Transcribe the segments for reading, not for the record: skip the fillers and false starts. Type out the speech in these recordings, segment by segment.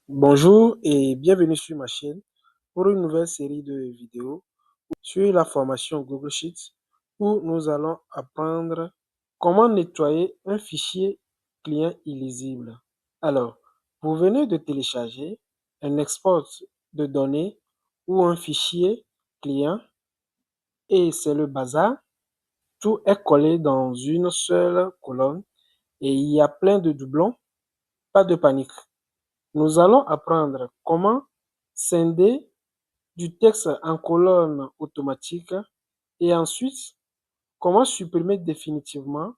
Bonjour et bienvenue sur ma chaîne pour une nouvelle série de vidéos sur la formation Google Sheets où nous allons apprendre comment nettoyer un fichier client illisible. Alors, vous venez de télécharger un export de données ou un fichier client et c'est le bazar. Tout est collé dans une seule colonne et il y a plein de doublons. Pas de panique. Nous allons apprendre comment scinder du texte en colonne automatique et ensuite comment supprimer définitivement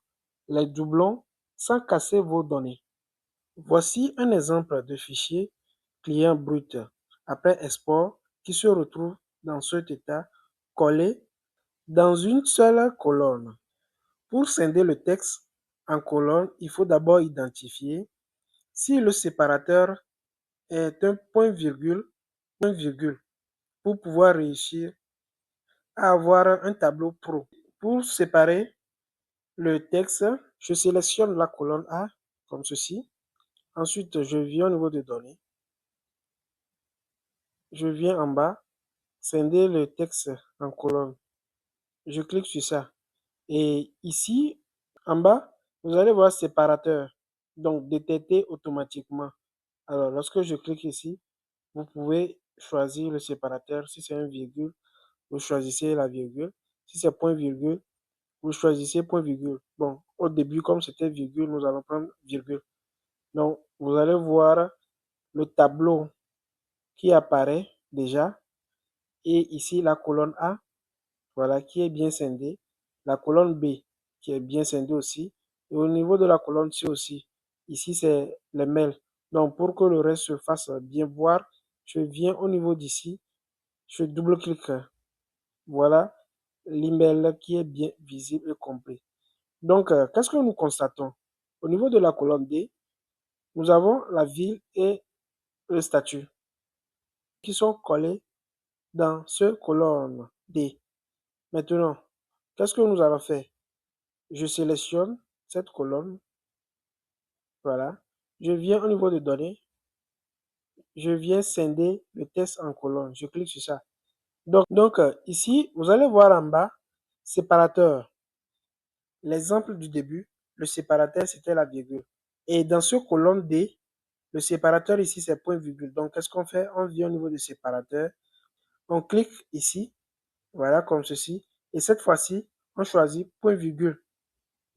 les doublons sans casser vos données. Voici un exemple de fichier client brut après export qui se retrouve dans cet état collé dans une seule colonne. Pour scinder le texte en colonne, il faut d'abord identifier si le séparateur est un point-virgule pour pouvoir réussir à avoir un tableau pro. Pour séparer le texte, je sélectionne la colonne A comme ceci. Ensuite, je viens au niveau des données. Je viens en bas, scinder le texte en colonne. Je clique sur ça. Et ici, en bas, vous allez voir séparateur. Donc, détecter automatiquement. Alors, lorsque je clique ici, vous pouvez choisir le séparateur. Si c'est un virgule, vous choisissez la virgule. Si c'est point virgule, vous choisissez point virgule. Bon, au début, comme c'était virgule, nous allons prendre virgule. Donc, vous allez voir le tableau qui apparaît déjà. Et ici, la colonne A, voilà, qui est bien scindée. La colonne B, qui est bien scindée aussi. Et au niveau de la colonne C aussi. Ici, c'est les mails. Donc, pour que le reste se fasse bien voir, je viens au niveau d'ici. Je double-clique. Voilà l'email qui est bien visible et complet. Donc, qu'est-ce que nous constatons? Au niveau de la colonne D, nous avons la ville et le statut qui sont collés dans ce colonne D. Maintenant, qu'est-ce que nous allons faire? Je sélectionne cette colonne. Voilà. Je viens au niveau des données. Je viens scinder le texte en colonne. Je clique sur ça. Donc ici, vous allez voir en bas, séparateur. L'exemple du début, le séparateur, c'était la virgule. Et dans ce colonne D, le séparateur ici, c'est point virgule. Donc, qu'est-ce qu'on fait? On vient au niveau du séparateur. On clique ici. Voilà, comme ceci. Et cette fois-ci, on choisit point virgule.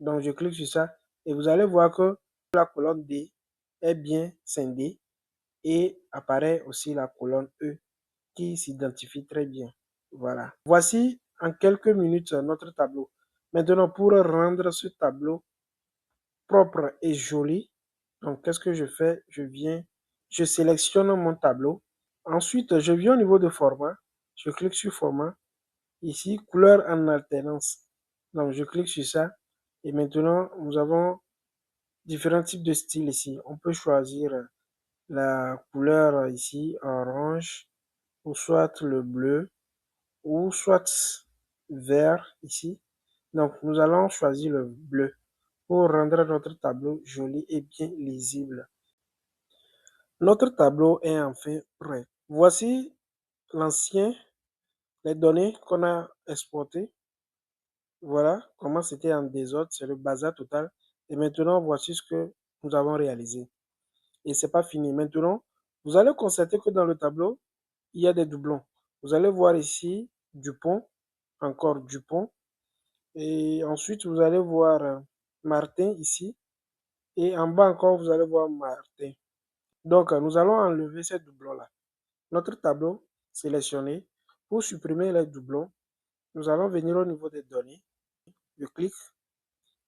Donc, je clique sur ça. Et vous allez voir que la colonne D est bien scindée. Et apparaît aussi la colonne E qui s'identifie très bien. Voilà. Voici en quelques minutes notre tableau. Maintenant, pour rendre ce tableau propre et joli, donc qu'est-ce que je fais? Je sélectionne mon tableau. Ensuite, je viens au niveau de format. Je clique sur format. Ici, couleur en alternance. Donc, je clique sur ça. Et maintenant, nous avons différents types de styles ici. On peut choisir la couleur ici, orange, ou soit le bleu, ou soit vert ici. Donc, nous allons choisir le bleu pour rendre notre tableau joli et bien lisible. Notre tableau est enfin prêt. Voici l'ancien, les données qu'on a exportées. Voilà comment c'était en désordre, c'est le bazar total. Et maintenant, voici ce que nous avons réalisé. Et c'est pas fini. Maintenant, vous allez constater que dans le tableau, il y a des doublons. Vous allez voir ici Dupont, encore Dupont. Et ensuite, vous allez voir Martin ici. Et en bas encore, vous allez voir Martin. Donc, nous allons enlever ces doublons-là. Notre tableau sélectionné. Pour supprimer les doublons, nous allons venir au niveau des données. Je clique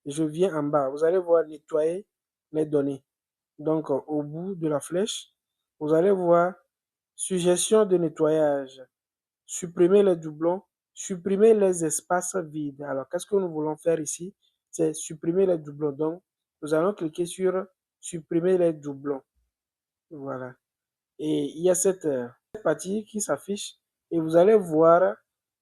et je viens en bas. Vous allez voir nettoyer les données. Donc, au bout de la flèche, vous allez voir suggestion de nettoyage. Supprimer les doublons, supprimer les espaces vides. Alors, qu'est-ce que nous voulons faire ici? C'est supprimer les doublons. Donc, nous allons cliquer sur supprimer les doublons. Voilà. Et il y a cette partie qui s'affiche et vous allez voir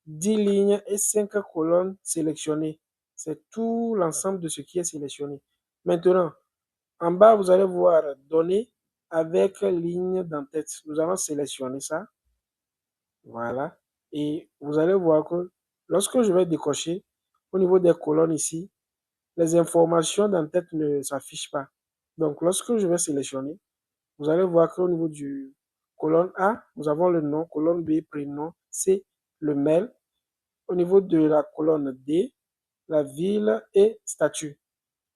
10 lignes et 5 colonnes sélectionnées. C'est tout l'ensemble de ce qui est sélectionné. Maintenant, en bas, vous allez voir données avec ligne d'en-tête. Nous allons sélectionner ça. Voilà. Et vous allez voir que lorsque je vais décocher, au niveau des colonnes ici, les informations d'en-tête ne s'affichent pas. Donc, lorsque je vais sélectionner, vous allez voir qu'au niveau du colonne A, nous avons le nom, colonne B, prénom, C, le mail. Au niveau de la colonne D, la ville et statut.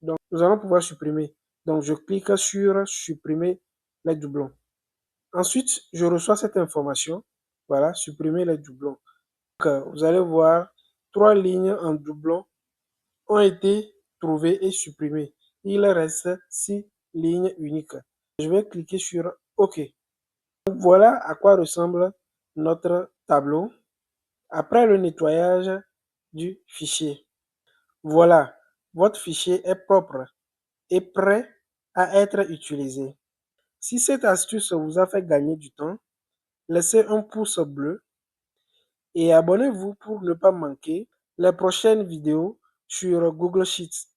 Donc, nous allons pouvoir supprimer. Donc, je clique sur supprimer les doublons. Ensuite, je reçois cette information. Voilà, supprimer les doublons. Donc, vous allez voir, 3 lignes en doublon ont été trouvées et supprimées. Il reste 6 lignes uniques. Je vais cliquer sur OK. Donc, voilà à quoi ressemble notre tableau après le nettoyage du fichier. Voilà, votre fichier est propre et prêt à être utilisé. Si cette astuce vous a fait gagner du temps, laissez un pouce bleu et abonnez-vous pour ne pas manquer les prochaines vidéos sur Google Sheets.